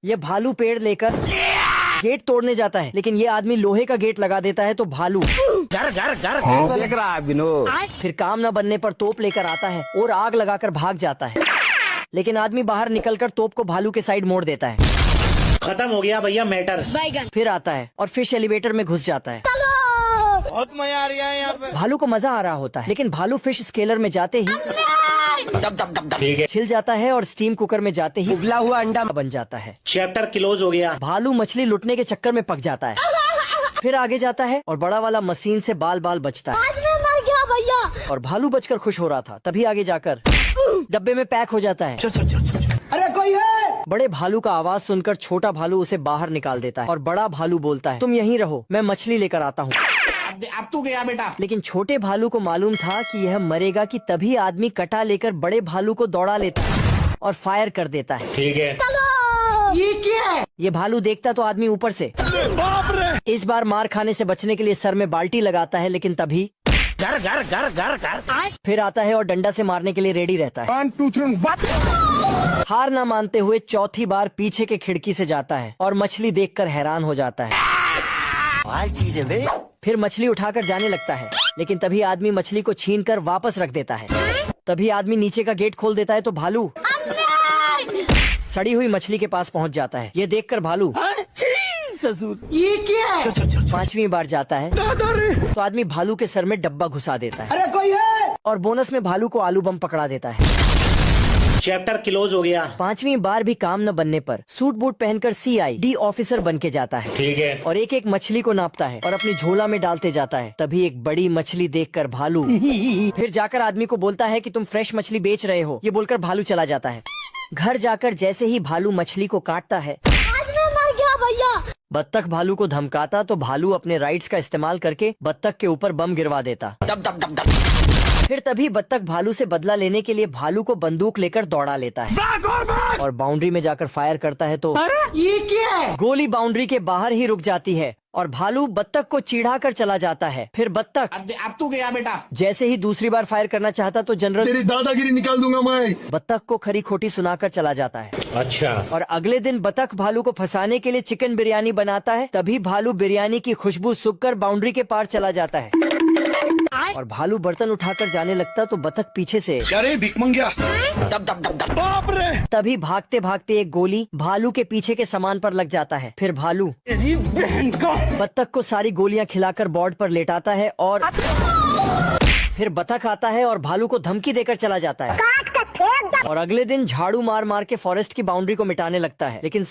ये भालू पेड़ लेकर गेट तोड़ने जाता है, लेकिन ये आदमी लोहे का गेट लगा देता है तो भालू घर घर घर देख रहा है विनोद। फिर काम न बनने पर तोप लेकर आता है और आग लगाकर भाग जाता है, लेकिन आदमी बाहर निकलकर तोप को भालू के साइड मोड़ देता है। खत्म हो गया भैया मैटर। फिर आता है और फिश एलिवेटर में घुस जाता है। बहुत मजा आ रहा है यहाँ पे। भालू को मजा आ रहा होता है, लेकिन भालू फिश स्केलर में जाते ही ठीक है, छिल जाता है और स्टीम कुकर में जाते ही उबला हुआ अंडा बन जाता है। चैप्टर क्लोज हो गया। भालू मछली लुटने के चक्कर में पक जाता है। फिर आगे जाता है और बड़ा वाला मशीन से बाल बाल बचता है। आज मैं मर गया भैया। और भालू बचकर खुश हो रहा था, तभी आगे जाकर डब्बे में पैक हो जाता है। अरे कोई है? बड़े भालू का आवाज सुनकर छोटा भालू उसे बाहर निकाल देता है और बड़ा भालू बोलता है, तुम यहीं रहो, मैं मछली लेकर आता हूँ। अब तू गया बेटा। लेकिन छोटे भालू को मालूम था कि यह मरेगा कि तभी आदमी कटा लेकर बड़े भालू को दौड़ा लेता है और फायर कर देता है। ठीक है, ये क्या है? ये भालू देखता तो आदमी ऊपर से। इस बार मार खाने से बचने के लिए सर में बाल्टी लगाता है, लेकिन तभी घर घर घर घर घर। फिर आता है और डंडा से मारने के लिए रेडी रहता है। 1 2 3 हार ना मानते हुए चौथी बार पीछे के खिड़की से जाता है और मछली देखकर हैरान हो जाता है। चीज है बे। फिर मछली उठाकर जाने लगता है, लेकिन तभी आदमी मछली को छीनकर वापस रख देता है। तभी आदमी नीचे का गेट खोल देता है तो भालू सड़ी हुई मछली के पास पहुंच जाता है। ये देखकर भालू ससुर ये क्या है? 5वीं बार जाता है तो आदमी भालू के सर में डब्बा घुसा देता है अरे कोई है? और बोनस में भालू को आलू बम पकड़ा देता है। चैप्टर क्लोज हो गया। 5वीं बार भी काम न बनने पर सूट बूट पहनकर CID ऑफिसर बन के जाता है ठीक है, और एक एक मछली को नापता है और अपनी झोला में डालते जाता है। तभी एक बड़ी मछली देखकर भालू फिर जाकर आदमी को बोलता है कि तुम फ्रेश मछली बेच रहे हो। ये बोलकर भालू चला जाता है। घर जाकर जैसे ही भालू मछली को काटता है, आज मैं मर गया भैया। बत्तख भालू को धमकाता तो भालू अपने राइट्स का इस्तेमाल करके बत्तख के ऊपर बम गिरवा देता। फिर तभी बत्तख भालू से बदला लेने के लिए भालू को बंदूक लेकर दौड़ा लेता है और बाउंड्री में जाकर फायर करता है तो ये क्या है? गोली बाउंड्री के बाहर ही रुक जाती है और भालू बत्तख को चिढ़ा कर चला जाता है। फिर बत्तख अब तू गया बेटा। जैसे ही दूसरी बार फायर करना चाहता तो जनरल तेरी दादागिरी निकाल दूंगा मैं। बत्तख को खरी खोटी सुनाकर चला जाता है। अच्छा, और अगले दिन बत्तख भालू को फंसाने के लिए चिकन बिरयानी बनाता है। तभी भालू बिरयानी की खुशबू सूंघकर बाउंड्री के पार चला जाता है और भालू बर्तन उठाकर जाने लगता तो बत्तख पीछे से अरे भिख मंगिया। बाप रे। तभी भागते भागते एक गोली भालू के पीछे के सामान पर लग जाता है। फिर भालू बत्तख को सारी गोलियां खिलाकर बोर्ड पर लेटाता है और फिर बत्तख आता है और भालू को धमकी देकर चला जाता है और अगले दिन झाड़ू मार मार के फॉरेस्ट की बाउंड्री को मिटाने लगता है, लेकिन